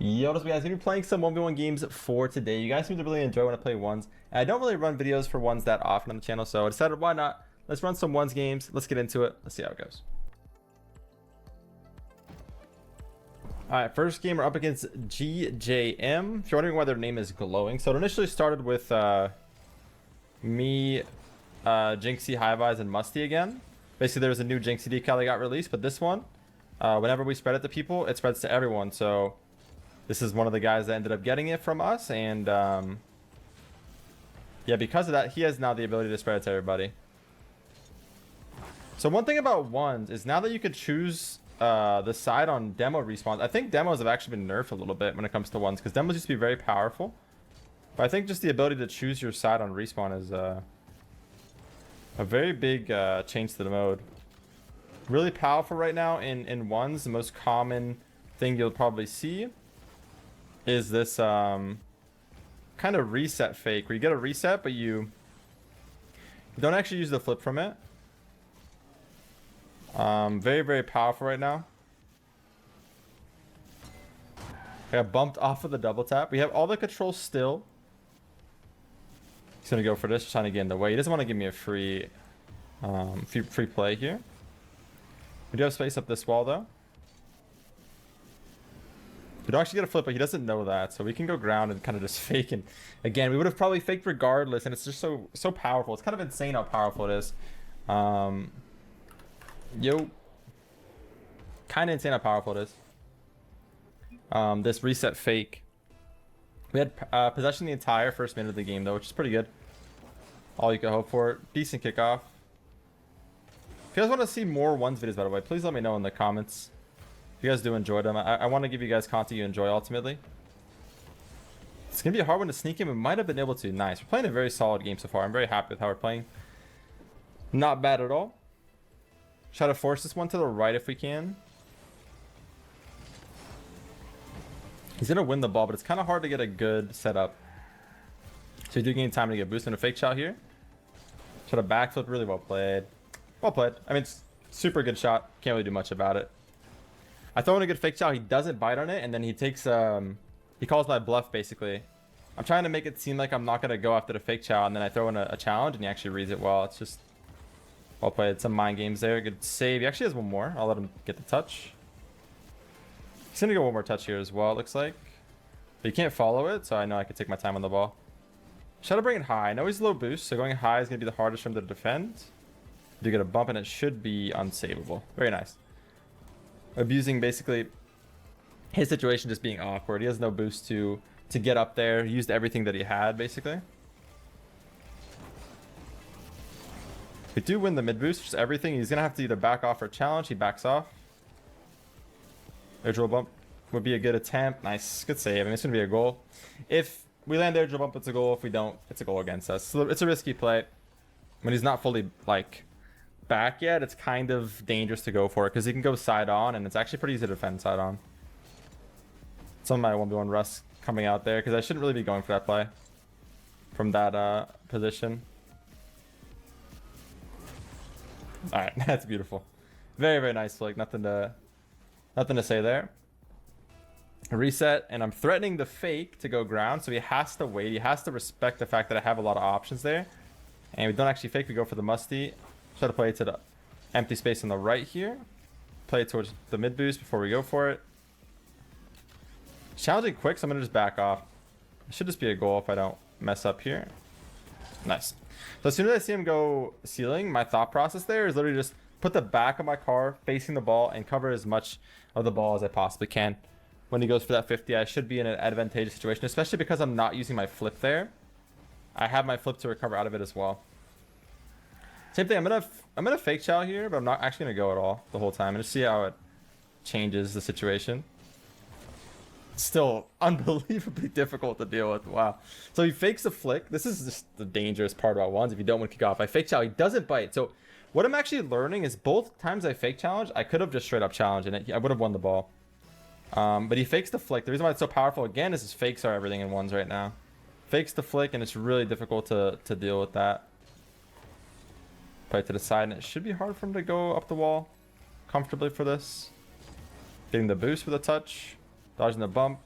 Yo, what's up, guys? Gonna be playing some 1v1 games for today. You guys seem to really enjoy when I play ones. And I don't really run videos for ones that often on the channel, so I decided why not? Let's run some ones games. Let's get into it. Let's see how it goes. Alright, first game we're up against GJM. If you're wondering why their name is glowing, so it initially started with me, Jinxie, High-Vise, and Musty again. Basically, there was a new Jinxie decal that got released, but this one, whenever we spread it to people, it spreads to everyone. So this is one of the guys that ended up getting it from us, and yeah, because of that, he has now the ability to spread it to everybody. So one thing about ones is now that you could choose the side on demo respawns, I think demos have actually been nerfed a little bit when it comes to ones, because demos used to be very powerful. But I think just the ability to choose your side on respawn is a very big change to the mode. Really powerful right now in ones. The most common thing you'll probably see is this kind of reset fake, where you get a reset, but you don't actually use the flip from it. Very, very powerful right now. I got bumped off of the double tap. We have all the controls still. He's gonna go for this, trying to get in the way. He doesn't want to give me a free play here. We do have space up this wall though. We don't actually get a flip, but he doesn't know that, so we can go ground and kind of just fake. And again, we would have probably faked regardless, and it's just so powerful. It's kind of insane how powerful it is. Yo, kind of insane how powerful it is. This reset fake. We had possession the entire first minute of the game though, which is pretty good. All you could hope for. Decent kickoff. If you guys want to see more ones videos, by the way, please let me know in the comments. If you guys do enjoy them, I want to give you guys content you enjoy ultimately. It's gonna be a hard one to sneak in. We might have been able to. Nice. We're playing a very solid game so far. I'm very happy with how we're playing. Not bad at all. Try to force this one to the right if we can. He's gonna win the ball, but it's kind of hard to get a good setup. So you do gain time to get boosted. And a fake shot here. Try to backflip. Really well played. Well played. I mean, it's super good shot. Can't really do much about it. I throw in a good fake shot. He doesn't bite on it, and then he takes he calls my bluff basically. I'm trying to make it seem like I'm not gonna go after the fake shot, and then I throw in a challenge, and he actually reads it well. It's just well played. Some mind games there. Good save. He actually has one more. I'll let him get the touch. He's gonna go one more touch here as well, it looks like. But you can't follow it, so I know I can take my time on the ball. Try to bring it high. I know he's low boost, so going high is gonna be the hardest for him to defend. You get a bump, and it should be unsavable. Very nice. Abusing basically his situation just being awkward. He has no boost to get up there. He used everything that he had basically. We do win the mid boost, just everything. He's gonna have to either back off or challenge. He backs off. Air drill bump would be a good attempt. Nice, good save. I mean, it's gonna be a goal. If we land air drill bump, it's a goal. If we don't, it's a goal against us. So it's a risky play. When he's not fully like back yet, it's kind of dangerous to go for it because he can go side on, and it's actually pretty easy to defend side on. Some of my 1v1 Russ coming out there because I shouldn't really be going for that play from that position. All right, that's beautiful. Very, very nice flick. Nothing to say there. A reset, and I'm threatening the fake to go ground, so he has to wait. He has to respect the fact that I have a lot of options there, and we don't actually fake. We go for the musty. Try to play it to the empty space on the right here. Play it towards the mid boost before we go for it. Challenging quick, so I'm gonna just back off. It should just be a goal if I don't mess up here. Nice. So as soon as I see him go ceiling, my thought process there is literally just put the back of my car facing the ball and cover as much of the ball as I possibly can. When he goes for that 50, I should be in an advantageous situation, especially because I'm not using my flip there. I have my flip to recover out of it as well. Same thing, I'm gonna fake chow here, but I'm not actually gonna go at all the whole time and just see how it changes the situation. It's still unbelievably difficult to deal with. Wow. So he fakes a flick. This is just the dangerous part about ones if you don't want to kick off. I fake chow, he doesn't bite. So what I'm actually learning is both times I fake challenge, I could have just straight up challenged and I would have won the ball. But he fakes the flick. The reason why it's so powerful again is his fakes are everything in ones right now. Fakes the flick, and it's really difficult to deal with that. Play to the side, and it should be hard for him to go up the wall comfortably for this. Getting the boost with a touch. Dodging the bump.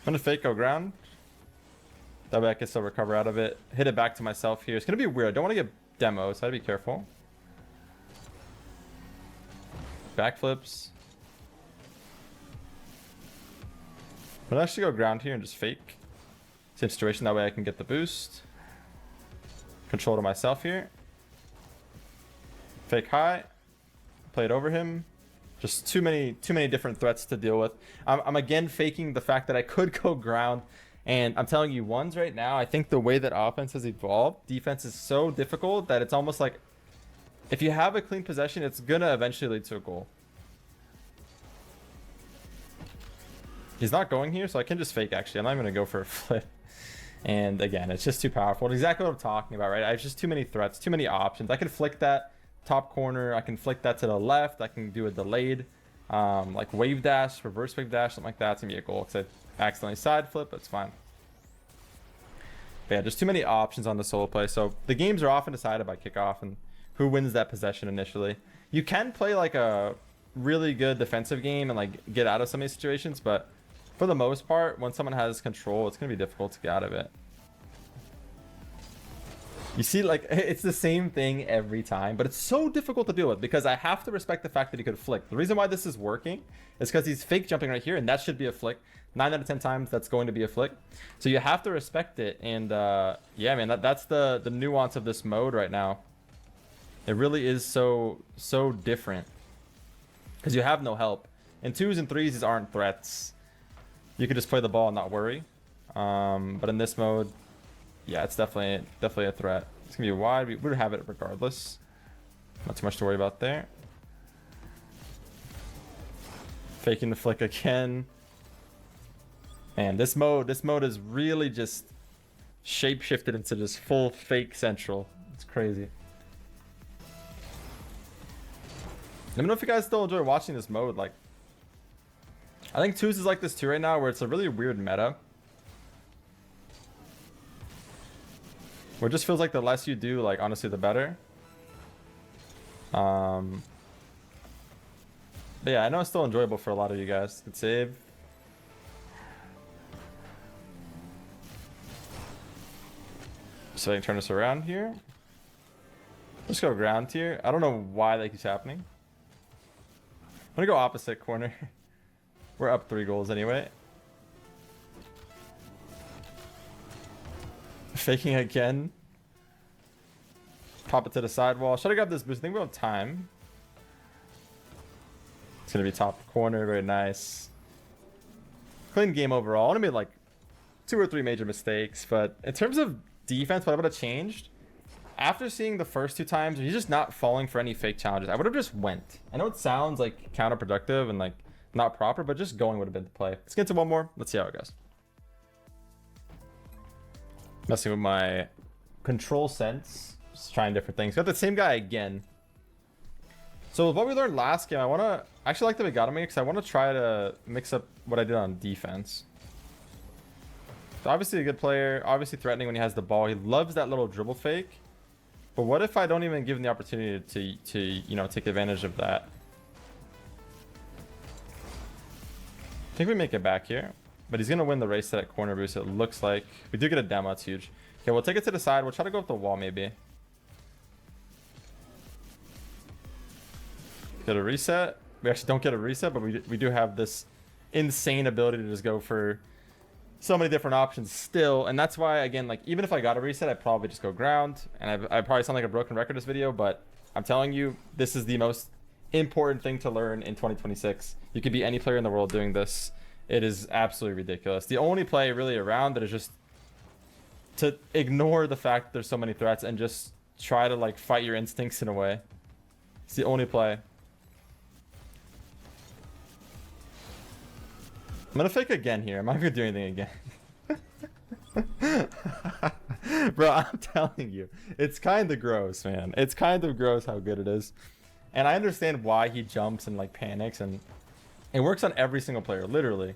gonna fake go ground. That way I can still recover out of it. Hit it back to myself here. It's gonna be weird. I don't want to get demo, so I gotta be careful. Backflips. I'm gonna actually go ground here and just fake. Same situation, that way I can get the boost. Control to myself here. Fake high. Play it over him. Just too many different threats to deal with. I'm again faking the fact that I could go ground. And I'm telling you, ones right now, I think the way that offense has evolved, defense is so difficult that it's almost like if you have a clean possession, it's gonna eventually lead to a goal. He's not going here, so I can just fake actually. I'm not even gonna go for a flip. And again, it's just too powerful. It's exactly what I'm talking about, right? I have just too many threats, too many options. I can flick that top corner. I can flick that to the left. I can do a delayed, like wave dash, reverse wave dash, something like that. It's gonna be a goal because I accidentally side flip. That's fine. But yeah, just too many options on the solo play. So the games are often decided by kickoff and who wins that possession initially. You can play like a really good defensive game and like get out of some of these situations, but for the most part, when someone has control, it's gonna be difficult to get out of it. You see, like, it's the same thing every time, but it's so difficult to deal with because I have to respect the fact that he could flick. The reason why this is working is because he's fake jumping right here, and that should be a flick. 9 out of 10 times, that's going to be a flick. So you have to respect it, and yeah, man, that's the nuance of this mode right now. It really is so different because you have no help. In 2s and 3s, these aren't threats. You could just play the ball and not worry. But in this mode, yeah, it's definitely a threat. It's gonna be wide. We would have it regardless. Not too much to worry about there. Faking the flick again. Man, this mode is really just shape-shifted into just full fake central. It's crazy. Let me know if you guys still enjoy watching this mode. Like, I think 2s is like this too right now, where it's a really weird meta. Where it just feels like the less you do, like, honestly, the better. But yeah, I know it's still enjoyable for a lot of you guys. Good save. So I can turn this around here. Let's go ground here. I don't know why that keeps happening. I'm gonna go opposite corner. We're up 3 goals anyway. Faking again. Pop it to the sidewall. Should I grab this boost? I think we have time. It's gonna be top corner. Very nice. Clean game overall. I only made like 2 or 3 major mistakes, but in terms of defense, what I would have changed after seeing the first 2 times, he's just not falling for any fake challenges. I would have just went. I know it sounds like counterproductive and like not proper, but just going would have been the play. Let's get to one more. Let's see how it goes. Messing with my control sense, just trying different things. Got the same guy again. So with what we learned last game, I actually like that we got him because I want to try to mix up what I did on defense. So obviously a good player, obviously threatening when he has the ball. He loves that little dribble fake. But what if I don't even give him the opportunity to you know, take advantage of that? I think we make it back here. But he's going to win the race to that corner boost, it looks like. We do get a demo, it's huge. Okay, we'll take it to the side. We'll try to go up the wall, maybe. Get a reset. We actually don't get a reset, but we do have this insane ability to just go for so many different options still. And that's why, again, like, even if I got a reset, I'd probably just go ground. And I probably sound like a broken record this video, but I'm telling you, this is the most important thing to learn in 2026. You could be any player in the world doing this. It is absolutely ridiculous. The only play really around it is just to ignore the fact that there's so many threats and just try to like fight your instincts in a way. It's the only play. I'm gonna fake again here. I'm not gonna do anything again. Bro, I'm telling you, it's kind of gross, man. It's kind of gross how good it is. And I understand why he jumps and like panics, and it works on every single player, literally.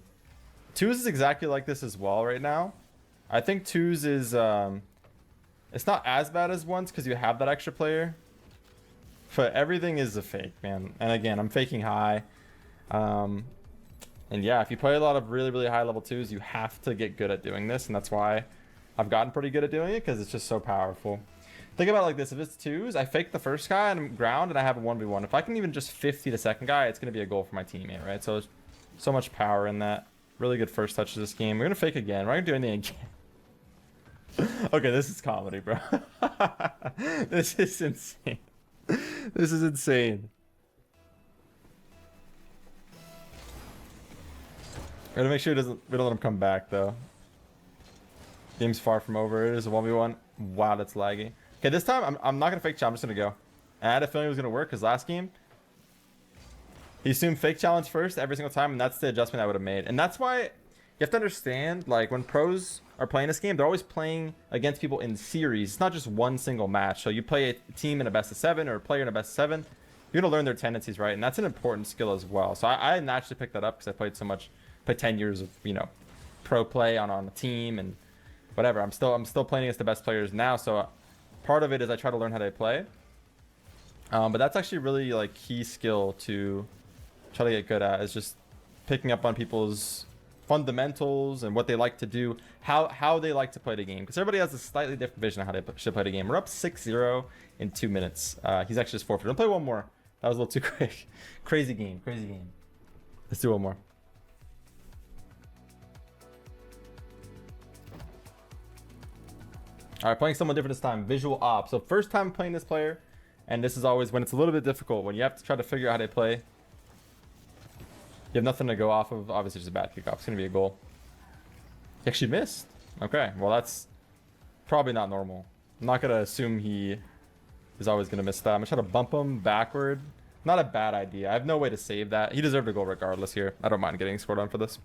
2s is exactly like this as well right now. I think 2s is, it's not as bad as 1s because you have that extra player. But everything is a fake, man. And again, I'm faking high. And yeah, if you play a lot of really, really high level 2s, you have to get good at doing this. And that's why I've gotten pretty good at doing it, because it's just so powerful. Think about it like this. If it's 2s, I fake the first guy and I'm ground and I have a 1v1. If I can even just 50 the second guy, it's going to be a goal for my teammate, right? So there's so much power in that. Really good first touch of this game. We're going to fake again. We're not going to do anything again. Okay, this is comedy, bro. This is insane. This is insane. We're gonna make sure we don't let him come back though. Game's far from over. It is a 1v1. Wow, that's laggy. Okay, this time I'm not gonna fake challenge. I'm just gonna go. I had a feeling it was gonna work because last game he assumed fake challenge first every single time, and that's the adjustment I would have made. And that's why you have to understand, like, when pros are playing this game, they're always playing against people in series. It's not just one single match. So you play a team in a best of 7 or a player in a best of 7, you're gonna learn their tendencies, right? And that's an important skill as well. So I naturally picked that up because I played so much. Played 10 years of, you know, pro play on a team and whatever. I'm still playing against the best players now. So part of it is I try to learn how they play. But that's actually really like key skill to try to get good at, is just picking up on people's fundamentals and what they like to do, how they like to play the game, because everybody has a slightly different vision of how they should play the game. We're up 6-0 in 2 minutes. He's actually just forfeited. I'll play one more. That was a little too quick. Crazy game. Let's do one more. All right, playing someone different this time. Visual op. So first time playing this player, and this is always when it's a little bit difficult, when you have to try to figure out how they play. You have nothing to go off of. Obviously, just a bad kickoff. It's going to be a goal. He actually missed. Okay, well, that's probably not normal. I'm not going to assume he is always going to miss that. I'm going to try to bump him backward. Not a bad idea. I have no way to save that. He deserved a goal regardless here. I don't mind getting scored on for this.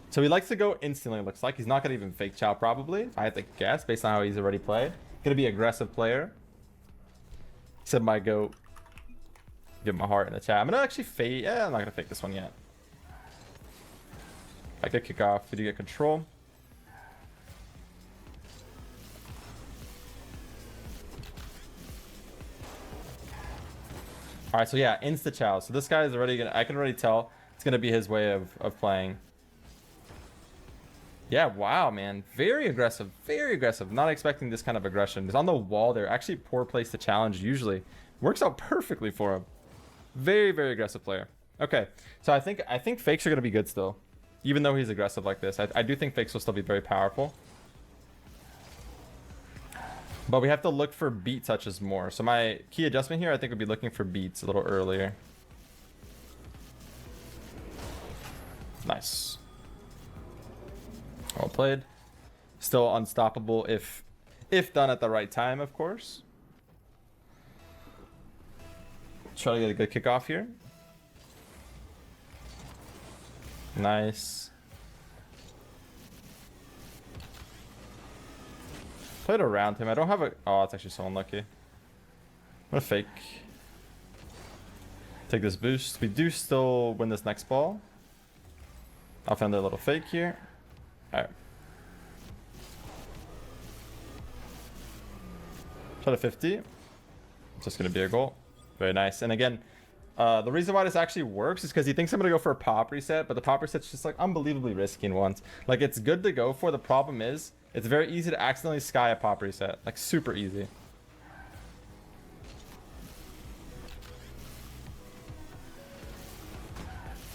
So he likes to go instantly, it looks like. He's not going to even fake chow, probably. I have to guess, based on how he's already played. Going to be aggressive player. Said my goat. Give him a heart in the chat. I'm going to actually fake. Yeah, I'm not going to fake this one yet. I could kick off. We do get control. Alright, so yeah, insta chow. So this guy is already going to... I can already tell it's going to be his way of playing. Yeah, wow, man. Very aggressive. Very aggressive. Not expecting this kind of aggression. He's on the wall there. Actually, poor place to challenge usually. Works out perfectly for him. Very, very aggressive player. Okay, so I think fakes are going to be good still. Even though he's aggressive like this. I do think fakes will still be very powerful. But we have to look for beat touches more. So my key adjustment here, I think, would be looking for beats a little earlier. Nice. Well played. Still unstoppable if done at the right time, of course. Try to get a good kickoff here. Nice. Played around him. I don't have a... Oh, it's actually so unlucky. I'm gonna fake. Take this boost. We do still win this next ball. I'll find a little fake here. Alright. Try to 50. It's just gonna be a goal. Very nice. And again, the reason why this actually works is because he thinks I'm gonna go for a pop reset, but the pop reset's just like unbelievably risky in ones. Like, it's good to go for. The problem is it's very easy to accidentally sky a pop reset. Like, super easy.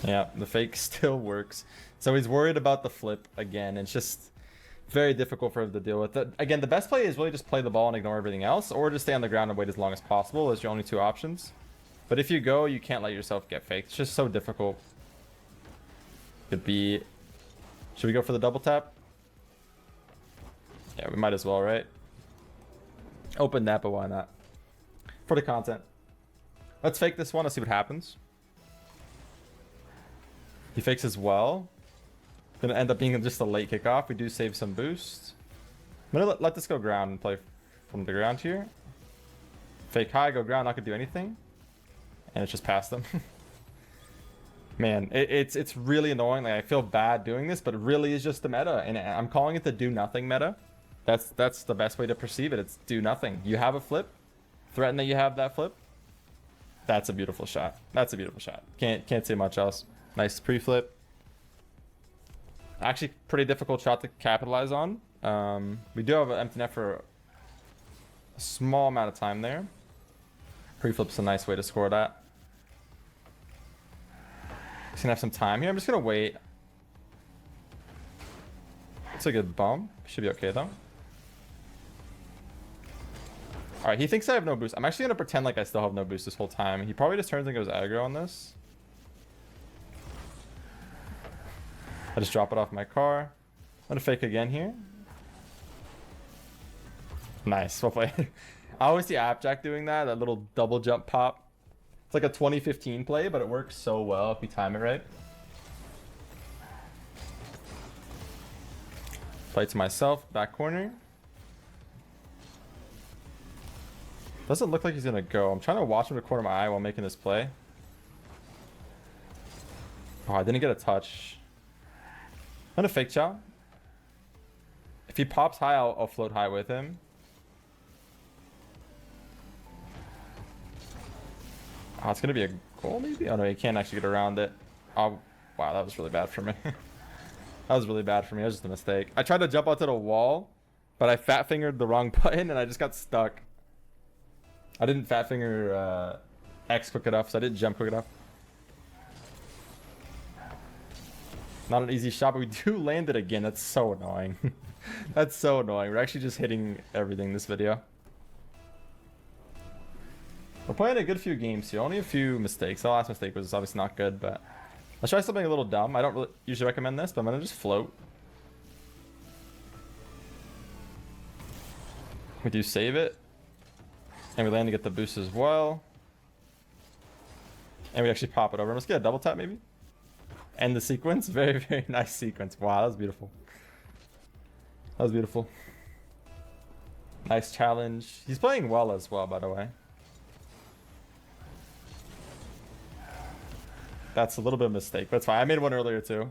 Yeah, the fake still works. So he's worried about the flip again. It's just very difficult for him to deal with. Again, the best play is really just play the ball and ignore everything else, or just stay on the ground and wait as long as possible. Those are your only two options. But if you go, you can't let yourself get faked. It's just so difficult. Could be... Should we go for the double tap? Yeah, we might as well, right? Open that, but why not? For the content. Let's fake this one. Let's see what happens. He fakes as well. Gonna end up being just a late kickoff. We do save some boost. I'm gonna let this go ground and play from the ground here. Fake high, go ground, not gonna do anything. And it's just past them. Man, it's really annoying. Like, I feel bad doing this, but it really is just the meta. And I'm calling it the do nothing meta. That's the best way to perceive it. It's do nothing. You have a flip. Threaten that you have that flip. That's a beautiful shot. That's a beautiful shot. Can't say much else. Nice pre-flip. Actually, pretty difficult shot to capitalize on. We do have an empty net for a small amount of time there. Pre-flip's a nice way to score that. Just gonna have some time here. I'm just gonna wait. It's a good bump. Should be okay though. Alright, he thinks I have no boost. I'm actually gonna pretend like I still have no boost this whole time. He probably just turns and goes aggro on this. I just drop it off my car. I'm gonna fake again here. Nice, well played. I always see Appjack doing that little double jump pop. It's like a 2015 play, but it works so well if you time it right. Play to myself, back corner. Doesn't look like he's gonna go. I'm trying to watch him to corner my eye while making this play. Oh, I didn't get a touch. I'm gonna fake chow. If he pops high, I'll float high with him. Oh, it's gonna be a goal maybe? Oh no, you can't actually get around it. Oh, wow, that was really bad for me. That was really bad for me. That was just a mistake. I tried to jump onto the wall, but I fat fingered the wrong button and I just got stuck. I didn't fat finger X quick enough, so I didn't jump quick enough. Not an easy shot, but we do land it again. That's so annoying. That's so annoying. We're actually just hitting everything this video. We're playing a good few games here. Only a few mistakes. The last mistake was obviously not good, but let's try something a little dumb. I don't really usually recommend this, but I'm gonna just float. We do save it. And we land to get the boost as well. And we actually pop it over. Let's get a double tap maybe. End the sequence. Very, very nice sequence. Wow, that was beautiful. That was beautiful. Nice challenge. He's playing well as well, by the way. That's a little bit of a mistake, but it's fine. I made one earlier too.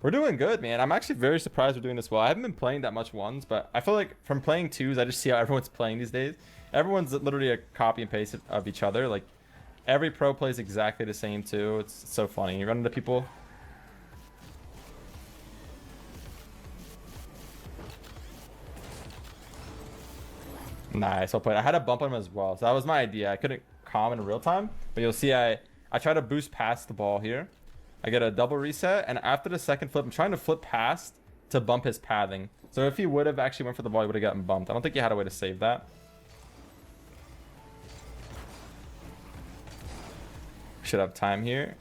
We're doing good, man. I'm actually very surprised we're doing this well. I haven't been playing that much ones, but I feel like from playing twos, I just see how everyone's playing these days. Everyone's literally a copy and paste of each other. Like, every pro plays exactly the same too. It's so funny. You run into people. Nice, well played. I had a bump on him as well, so that was my idea. I couldn't calm in real time, but you'll see I try to boost past the ball here. I get a double reset, and after the second flip, I'm trying to flip past to bump his pathing. So if he would have actually went for the ball, he would have gotten bumped. I don't think he had a way to save that. Should have time here.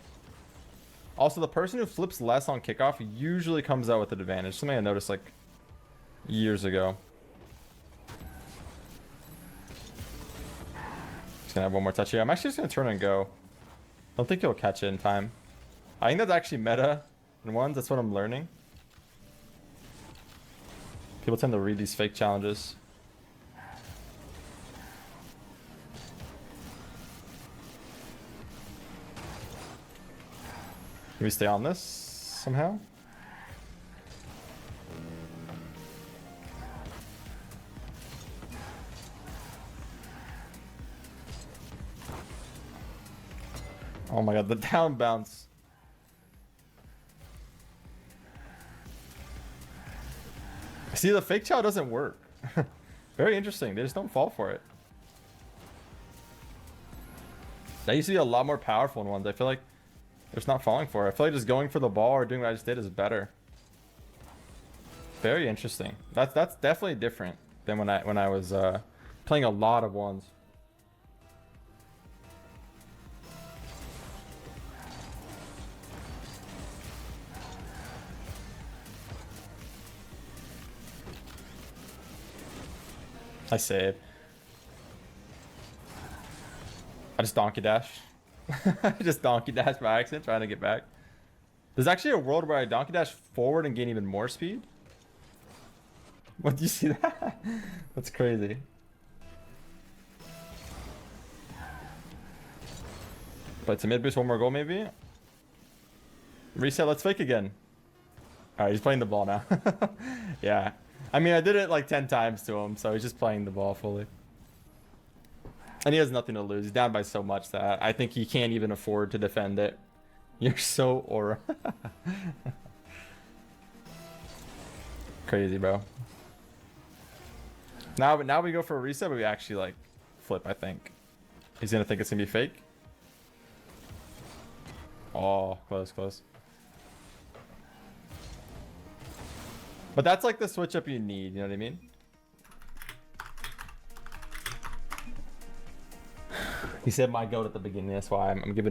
Also, the person who flips less on kickoff usually comes out with an advantage. Something I noticed like years ago. Just gonna have one more touch here. I'm actually just gonna turn and go. I don't think he'll catch it in time. I think that's actually meta in ones. That's what I'm learning. People tend to read these fake challenges. Can we stay on this somehow? Oh my god, the down bounce. See, the fake chow doesn't work. Very interesting. They just don't fall for it. That used to be a lot more powerful in ones. I feel like they're just not falling for it. I feel like just going for the ball or doing what I just did is better. Very interesting. That's definitely different than when I was playing a lot of ones. I saved. I just donkey dash. I just donkey dash by accident trying to get back. There's actually a world where I donkey dash forward and gain even more speed. What, do you see that? That's crazy. But it's a mid boost, one more goal maybe. Reset, let's fake again. Alright, he's playing the ball now. Yeah. I mean, I did it like 10 times to him, so he's just playing the ball fully. And he has nothing to lose. He's down by so much that I think he can't even afford to defend it. You're so aura. Crazy, bro. Now we go for a reset, but we actually like flip, I think. He's gonna think it's gonna be fake. Oh, close, close. But that's like the switch up you need, you know what I mean? He said my goat at the beginning, that's why I'm giving